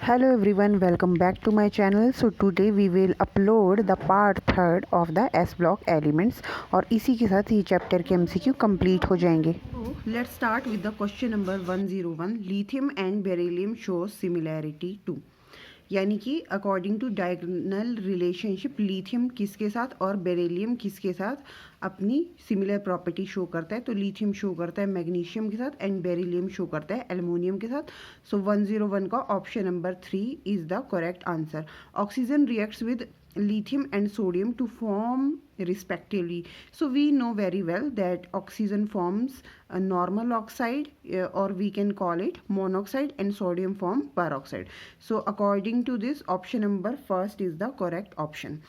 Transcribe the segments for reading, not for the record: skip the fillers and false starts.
Hello everyone, welcome back to my channel. So today we will upload the part third of the S block elements और इसी के साथ ये chapter के MCQ complete हो जाएंगे. So let's start with the question number 101. Lithium and beryllium shows similarity to. यानी कि according to diagonal relationship lithium किसके साथ और बेरिलियम किसके साथ अपनी सिमिलर प्रॉपर्टी शो करता है. तो लिथियम शो करता है मैग्नीशियम के साथ एंड बेरिलियम शो करता है एल्युमिनियम के साथ. सो 101 का option number 3 is the correct answer. Oxygen reacts with lithium and sodium to form respectively. So we know very well that oxygen forms a normal oxide or we can call it monoxide and sodium form peroxide. So according to this, option number first is the correct option.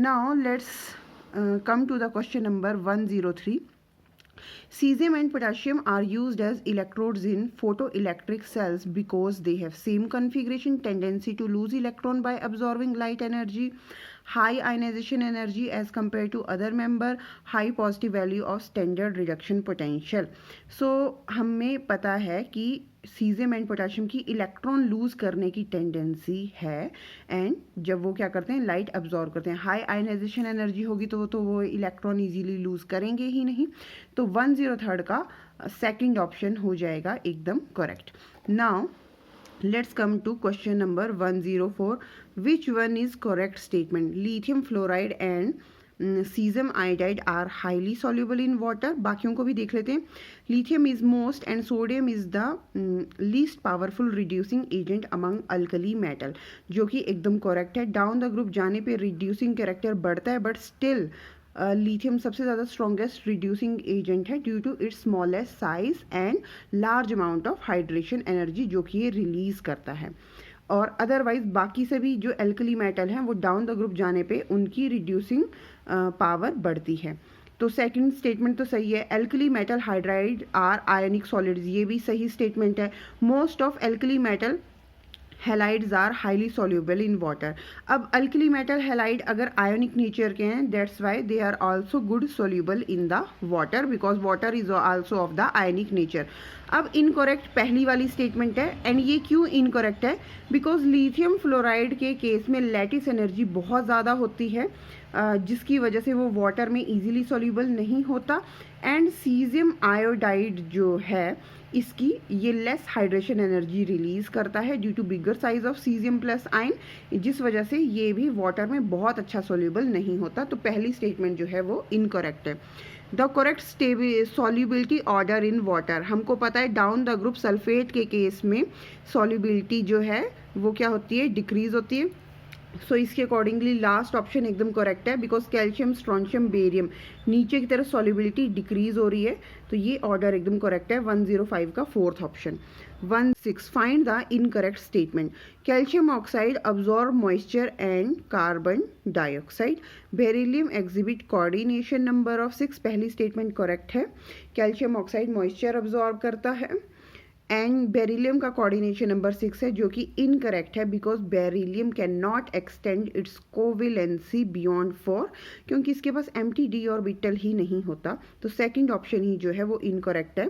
Now let's come to the question number 103. Cesium and potassium are used as electrodes in photoelectric cells because they have same configuration, tendency to lose electron by absorbing light energy, high ionization energy as compared to other member, high positive value of standard reduction potential. So हमें पता है कि caesium and potassium की electron lose करने की tendency है and जब वो क्या करते हैं लाइट अब्जॉर्ब करते हैं. हाई आयनाइजेशन एनर्जी होगी तो वो इलेक्ट्रॉन इजीली लूज करेंगे ही नहीं. तो 103 का सेकंड ऑप्शन हो जाएगा एकदम correct. Now let's come to question number 104. Which one is correct statement? Lithium fluoride and cesium iodide are highly soluble in water. बाकियों को भी देख लेते हैं. Lithium is most and sodium is the least powerful reducing agent among alkali metal, जो कि एकदम correct है. डाउन द ग्रुप जाने पे reducing character बढ़ता है बट स्टिल लिथियम सबसे ज़्यादा स्ट्रॉन्गेस्ट रिड्यूसिंग एजेंट है due to its smallest size and large amount of hydration energy जो कि ये रिलीज़ करता है. और अदरवाइज बाकी सभी जो एल्कली मेटल हैं वो डाउन द ग्रुप जाने पे उनकी रिड्यूसिंग पावर बढ़ती है. तो सेकंड स्टेटमेंट तो सही है. Alkali metal hydride are ionic solids, ये भी सही स्टेटमेंट है. Most of alkali metal halides are highly soluble in water. अब अल्कली मेटल हेलाइड अगर आयोनिक नेचर के हैं that's why they are also good soluble in the water because water is also of the ionic nature. अब incorrect पहली वाली statement है and ये क्यों इनकरेक्ट है? बिकॉज लिथियम फ्लोराइड के केस में लैटिस एनर्जी बहुत ज़्यादा होती है जिसकी वजह से वो वाटर में इजीली सॉल्यूबल नहीं होता. एंड सीजियम आयोडाइड जो है इसकी ये लेस हाइड्रेशन एनर्जी रिलीज करता है due to bigger size of caesium plus ion, जिस वजह से ये भी वाटर में बहुत अच्छा सॉल्यूबल नहीं होता. तो पहली स्टेटमेंट जो है वो इनकरेक्ट है. The correct solubility order in water, हमको पता है डाउन द ग्रुप सल्फेट के केस में सॉल्युबिलिटी जो है वो क्या होती है, डिक्रीज होती है. सो इसके अकॉर्डिंगली लास्ट ऑप्शन एकदम करेक्ट है बिकॉज कैल्शियम स्ट्रॉन्शियम बेरियम नीचे की तरफ सॉल्युबिलिटी डिक्रीज हो रही है. तो ये ऑर्डर एकदम करेक्ट है. 105 का fourth option. 16 find the incorrect statement. Calcium oxide absorb moisture and carbon dioxide. Beryllium exhibit coordination number of 6. पहली स्टेटमेंट करेक्ट है. कैल्शियम ऑक्साइड मॉइस्चर अब्जॉर्ब करता है एंड बेरिलियम का कोऑर्डिनेशन नंबर 6 है जो कि इनकरेक्ट है because beryllium can not extend it's covalency beyond 4 क्योंकि इसके पास एम्प्टी डी ऑर्बिटल ही नहीं होता. तो सेकंड ऑप्शन ही जो है वो इनकरेक्ट है.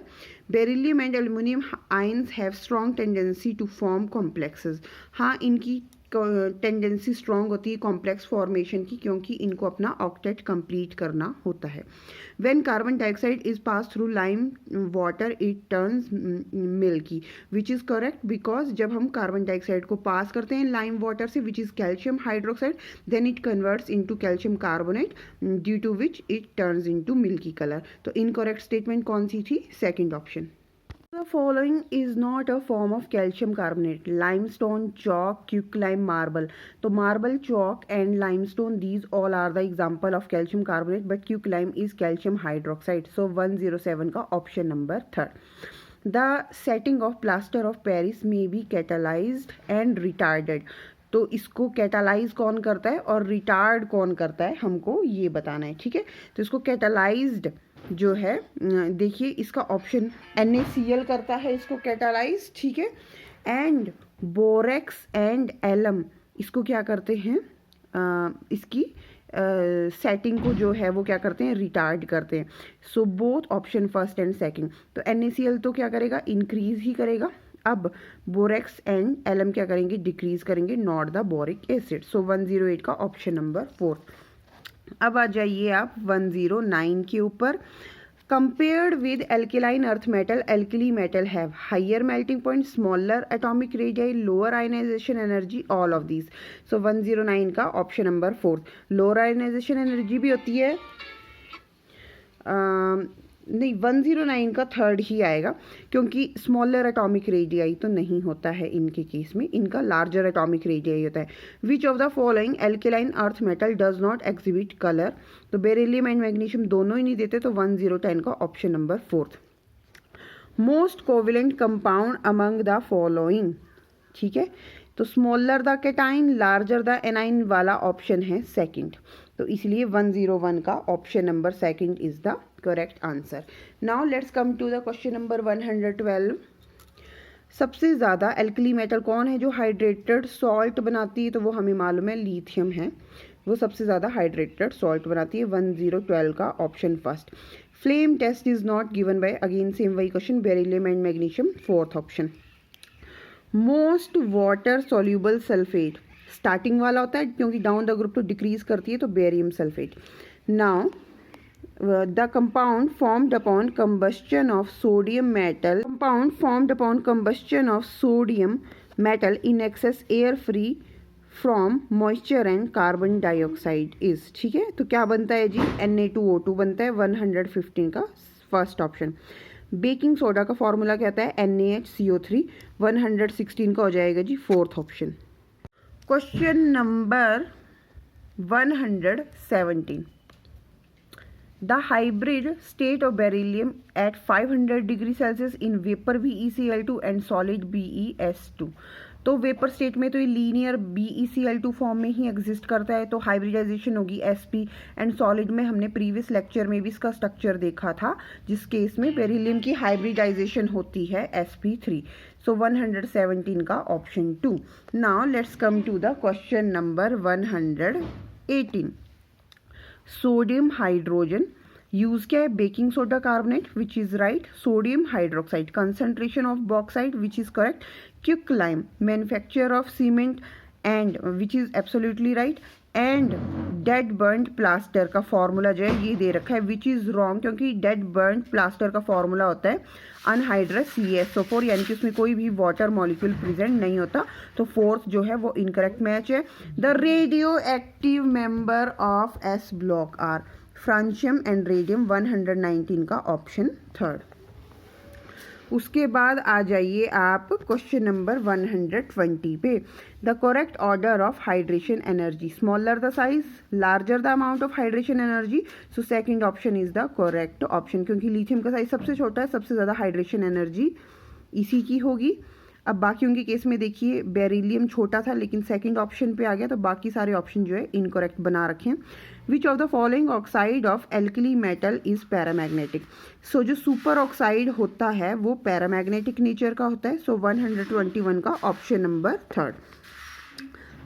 Beryllium and aluminium ions have strong tendency to form complexes. हाँ, इनकी टेंडेंसी स्ट्रॉन्ग होती है कॉम्प्लेक्स फॉर्मेशन की क्योंकि इनको अपना ऑक्टेट कंप्लीट करना होता है. When carbon dioxide is pass through lime water it turns milky which is correct because जब हम कार्बन डाइऑक्साइड को पास करते हैं लाइम वाटर से which is calcium hydroxide then it converts into calcium carbonate due to which it turns into milky colour. तो incorrect statement कौन सी थी? Second option. The following is not a form of calcium carbonate: limestone, chalk, quicklime, marble. तो marble, chalk and limestone, these all are the example of calcium carbonate, but quicklime is calcium hydroxide. So 107 का option number 3rd. The setting of plaster of Paris may be catalyzed and retarded. तो इसको catalyse कौन करता है और retard कौन करता है हमको ये बताना है. ठीक है, तो इसको कैटालाइज्ड जो है देखिए इसका ऑप्शन NaCl करता है इसको कैटालाइज. ठीक है, एंड बोरेक्स एंड एलम इसको क्या करते हैं इसकी सेटिंग को जो है वो क्या करते हैं, रिटार्ड करते हैं. So both option first and second. तो NaCl तो क्या करेगा, इंक्रीज ही करेगा अब बोरेक्स एंड एलएम क्या करेंगे, डिक्रीज करेंगे, नॉट द बोरिक एसिड। सो 108 का ऑप्शन नंबर 4। अब आ जाइए आप 109 के ऊपर। Compared with alkaline earth metal, alkali metal have higher melting point, smaller atomic radii, lower ionization energy, all of these. So 109 का option number 4। Lower ionisation energy भी होती है, नहीं 109 का थर्ड ही आएगा, क्योंकि स्मॉलर एटॉमिक रेडियाई तो नहीं होता है इनके केस में, इनका लार्जर एटॉमिक रेडियाई होता है। Which of the following alkaline earth metal does not exhibit colour, तो बेरिलियम एंड मैग्नीशियम दोनों ही नहीं देते, तो 1010 का option number 4। Most covalent compound among the following, ठीक है, तो smaller the cation, larger the anion वाला ऑप्शन है सेकंड, तो इसलिए 101 का option number second is the correct answer. Now let's come to the question number 112। सबसे ज़्यादा एल्कली मेटल कौन है जो हाइड्रेटेड सॉल्ट बनाती है, तो वो हमें मालूम है लिथियम है, वो सबसे ज़्यादा हाइड्रेटेड सॉल्ट बनाती है। 1012 का option first. Flame test is not given by, again same वही question, beryllium and magnesium, fourth option. Most water soluble sulphate, starting वाला होता है क्योंकि डाउन द ग्रुप तो डिक्रीज करती है, तो barium sulphate. Now the compound formed upon combustion of sodium metal, compound formed upon combustion of sodium metal in excess air free from moisture and carbon dioxide is, ठीक है, तो क्या बनता है जी, Na2O2 बनता है, 115 का फर्स्ट ऑप्शन। बेकिंग सोडा का फॉर्मूला क्या होता है, NaHCO3, 116 का हो जाएगा जी fourth option. Question number 117। The hybrid state of beryllium at 500 degree Celsius in vapor BeCl2 and solid BeS2, तो वेपर स्टेट में तो ये लीनियर BeCl2 फॉर्म में ही एग्जिस्ट करता है, तो हाइब्रिडाइजेशन होगी Sp, एंड सॉलिड में हमने प्रीवियस लेक्चर में भी इसका स्ट्रक्चर देखा था, जिस केस में बेरिलियम की हाइब्रिडाइजेशन होती है Sp3। सो 117 का option 2। Now let's come to the question number 118। Sodium hydrogen use क्या है, baking soda carbonate which is right, sodium hydroxide, concentration of bauxite which is correct, quick lime, manufacture of cement and which is absolutely right, and dead burnt plaster का formula जो है ये दे रखा है which is wrong, क्योंकि dead burnt plaster का formula होता है अनहाइड्रस CaSO4, यानी कि उसमें कोई भी वाटर मॉलिक्यूल प्रेजेंट नहीं होता, तो फोर्थ जो है वो इनकरेक्ट मैच है। The radioactive member of S block are francium and radium, 119 का ऑप्शन थर्ड। उसके बाद आ जाइए आप क्वेश्चन नंबर 120 पे। The correct order of hydration energy, smaller the size, larger the amount of hydration energy, so second option is the correct option, क्योंकि lithium का size सबसे छोटा है, सबसे ज़्यादा हाइड्रेशन एनर्जी इसी की होगी। अब बाकियों के केस में देखिए बेरिलियम छोटा था लेकिन सेकंड ऑप्शन पे आ गया, तो बाकी सारे ऑप्शन जो है इनकरेक्ट बना रखे हैं। Which of the following oxide of alkali metal is paramagnetic, so जो सुपर ऑक्साइड होता है वो पैरामैग्नेटिक नेचर का होता है, सो 121 का ऑप्शन नंबर थर्ड।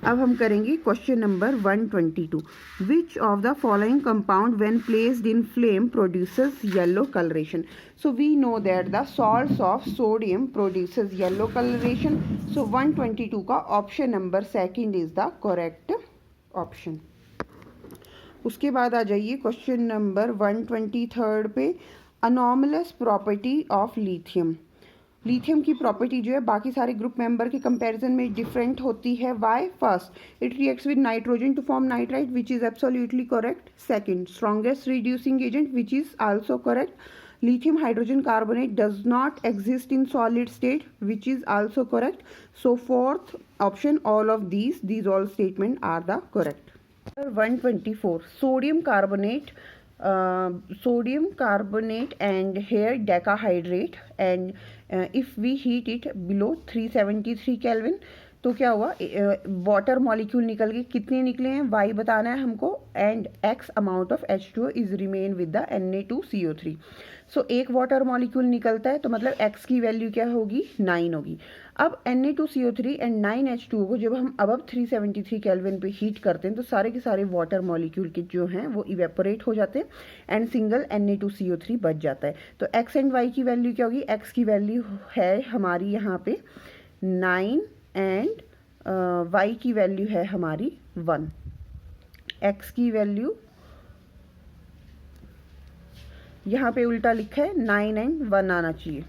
अब हम करेंगे question number 122। Which of the following compound when placed in flame produces yellow colouration, so we know that the salts of sodium produces yellow coloration, so 122 का option number second is the correct option. उसके बाद आ जाइए question number 123 पे। Anomalous property of lithium, lithium की property जो है बाकी सारे ग्रुप मेंबर के कंपैरिजन में डिफरेंट होती है। Why? First, it reacts with nitrogen to form nitrite which is absolutely correct. Second, strongest reducing agent which is also correct. Lithium hydrogen carbonate does not exist in solid state, which is also correct. So fourth option, all of these all statement are the correct. 124, sodium carbonate and here decahydrate, and if we heat it below 373 Kelvin, तो क्या हुआ, water molecule निकल गए, कितने निकले हैं y बताना है हमको, and x amount of H2O is remain with the Na2CO3। सो एक वाटर मॉलिक्यूल निकलता है तो मतलब x की वैल्यू क्या होगी, 9 होगी। अब Na2CO3 एंड 9H2O को जब हम अबव 373 केल्विन पे हीट करते हैं तो सारे के सारे वाटर मॉलिक्यूल के जो हैं वो इवेपोरेट हो जाते हैं एंड सिंगल Na2CO3 बच जाता है। तो x एंड y की वैल्यू क्या होगी, x की वैल्यू है हमारी यहाँ पे 9 एंड y की वैल्यू है हमारी 1। x की वैल्यू यहाँ पे उल्टा लिखा है 9 एंड 1 आना चाहिए।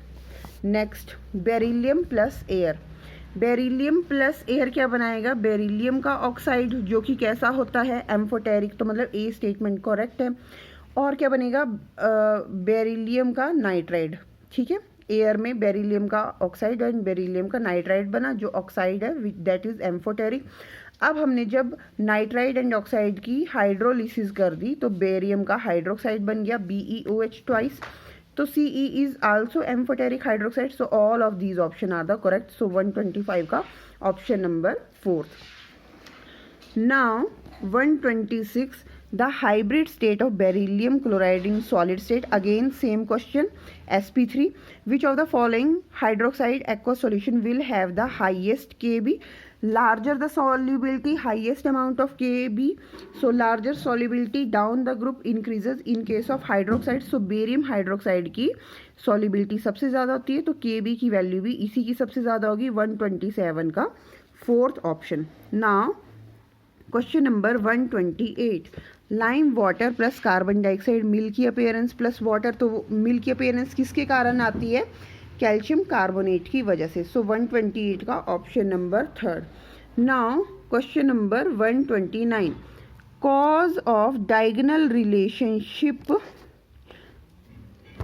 Next beryllium plus air, beryllium plus air क्या बनाएगा, बेरिलियम का ऑक्साइड जो कि कैसा होता है, एम्फोटेरिक, तो मतलब ए स्टेटमेंट करेक्ट है। और क्या बनेगा, बेरिलियम का नाइट्राइड, ठीक है, एयर में बेरिलियम का ऑक्साइड एंड बेरिलियम का नाइट्राइड बना जो ऑक्साइड है दैट इज एम्फोटेरिक। अब हमने जब नाइट्राइड एंड ऑक्साइड की हाइड्रोलिसिस कर दी तो बेरियम का हाइड्रोक्साइड बन गया BeOH ट्वाइस। तो Ce is also amphoteric hydroxide. So all of these option are the correct. So 125 का option number 4th। Now 126 the hybrid state of beryllium chloride in solid state, again same question, sp3, which of the following hydroxide aqueous solution will have the highest Kb, larger the solubility, highest amount of Kb, so larger solubility down the group increases in case of hydroxide। so barium hydroxide की solubility सबसे ज़्यादा होती है तो Kb की value भी इसी की सबसे ज़्यादा होगी, 127 का 4th option. Now question number 128, lime water plus carbon dioxide milky appearance plus water, तो मिल्की अपीयरेंस किसके कारण आती है, कैल्शियम कार्बोनेट की वजह से। सो 128 का option number 3rd। Now question number 129, cause of diagonal relationship,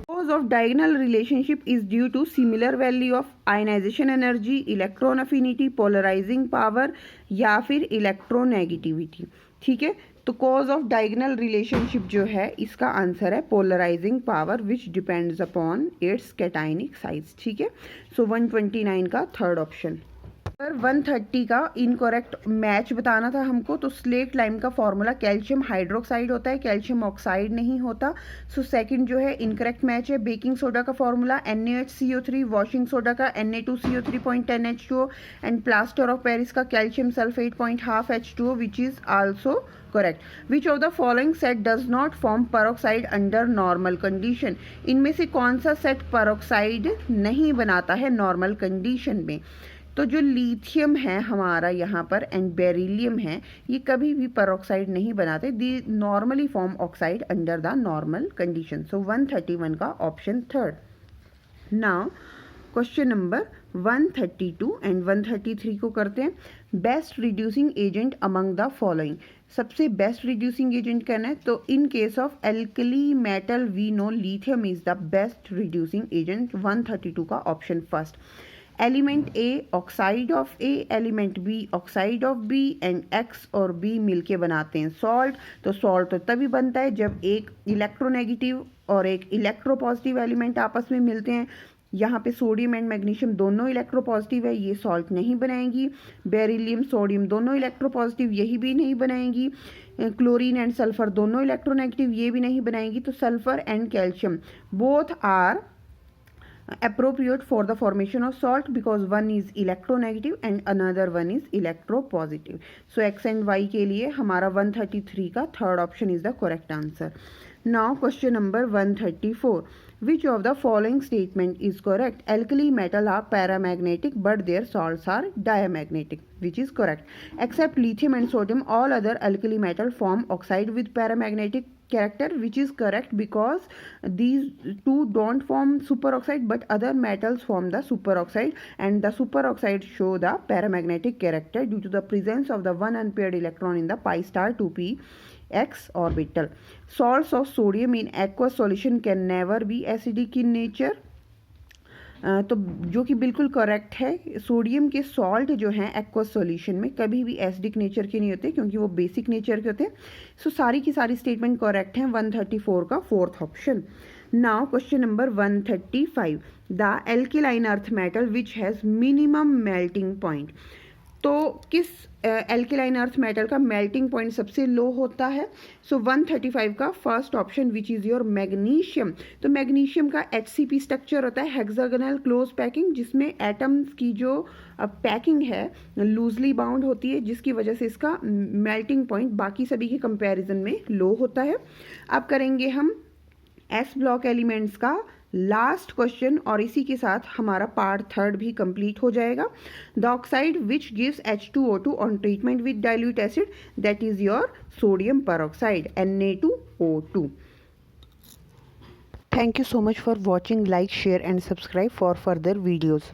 cause of diagonal relationship is due to similar value of ionization energy, electron affinity, polarizing power या फिर electronegativity। ठीक है, तो cause of diagonal relationship जो है इसका answer है polarizing power which depends upon its cationic size। ठीक है, सो 129 का 3rd ऑप्शन। 130 का इनकरेक्ट मैच बताना था हमको, तो स्लेट लाइम का फॉर्मूला कैल्शियम हाइड्रोक्साइड होता है, कैल्शियम ऑक्साइड नहीं होता। सो सेकंड जो है इनकरेक्ट मैच है। बेकिंग सोडा का फॉर्मूला NaHCO3, वॉशिंग सोडा का Na2CO3.10H2O and plaster of Paris का calcium sulphate 0.5 H2O which is also correct. Which of the following set does not form peroxide under normal condition, इनमें से कौन सा set peroxide नहीं बनाता है नॉर्मल कंडीशन में। तो जो लिथियम है हमारा यहाँ पर एंड बेरिलियम है ये कभी भी पेरोक्साइड नहीं बनाते, they normally form oxide under the normal condition. So 131 का option 3rd। Now question number 132 and 133 को करते हैं। Best reducing agent among the following, सबसे बेस्ट रिड्यूसिंग एजेंट करना है तो in case of alkali metal we know lithium is the best reducing agent. 132 का option 1st। Element A oxide of A, element B oxide of B and X और B मिलके बनाते हैं salt. तो salt तो तभी बनता है जब एक इलेक्ट्रोनेगेटिव और एक इलेक्ट्रोपॉजिटिव एलिमेंट आपस में मिलते हैं। यहाँ पे सोडियम एंड मैग्नीशियम दोनों इलेक्ट्रोपॉजिटिव है, ये सॉल्ट नहीं बनाएंगी। बेरिलियम सोडियम दोनों इलेक्ट्रोपॉजिटिव, यही भी नहीं बनाएंगी। क्लोरीन एंड सल्फर दोनों इलेक्ट्रोनेगेटिव, ये भी नहीं बनाएंगी। तो sulphur and calcium both are appropriate for the formation of salt because one is electronegative and another one is electropositive. So x and y के लिए हमारा 133 का 3rd option is the correct answer. Now question number 134, which of the following statement is correct? Alkali metal are paramagnetic but their salts are diamagnetic, which is correct. Except lithium and sodium, all other alkali metal form oxide with paramagnetic character, which is correct because these two don't form superoxide but other metals form the superoxide and the superoxide show the paramagnetic character due to the presence of the one unpaired electron in the pi star 2px orbital. Salts of sodium in aqueous solution can never be acidic in nature. तो जो कि बिल्कुल correct है। Sodium के salt जो हैं aqueous solution में कभी भी एसिडिक नेचर के नहीं होते क्योंकि वो बेसिक नेचर के होते हैं। सो सारी की सारी स्टेटमेंट करेक्ट हैं। 134 का 4th option. Now question number 135, the alkaline earth metal which has minimum melting point, तो किस एल्केलाइन अर्थ मेटल का मेल्टिंग पॉइंट सबसे लो होता है? सो 135 का first option which is your magnesium. तो मैग्नीशियम का HCP स्ट्रक्चर होता है हेक्सागोनल क्लोज पैकिंग, जिसमें एटम्स की जो पैकिंग है लूजली बाउंड होती है, जिसकी वजह से इसका मेल्टिंग पॉइंट बाकी सभी के कंपैरिजन में लो होता है। अब करेंगे हम एस ब्लॉक एलिमेंट्स का लास्ट क्वेश्चन और इसी के साथ हमारा पार्ट थर्ड भी कंप्लीट हो जाएगा। The oxide which gives H2O2 on treatment with dilute acid, that is your sodium peroxide Na2O2। Thank you so much for watching. Like, share and subscribe for further videos.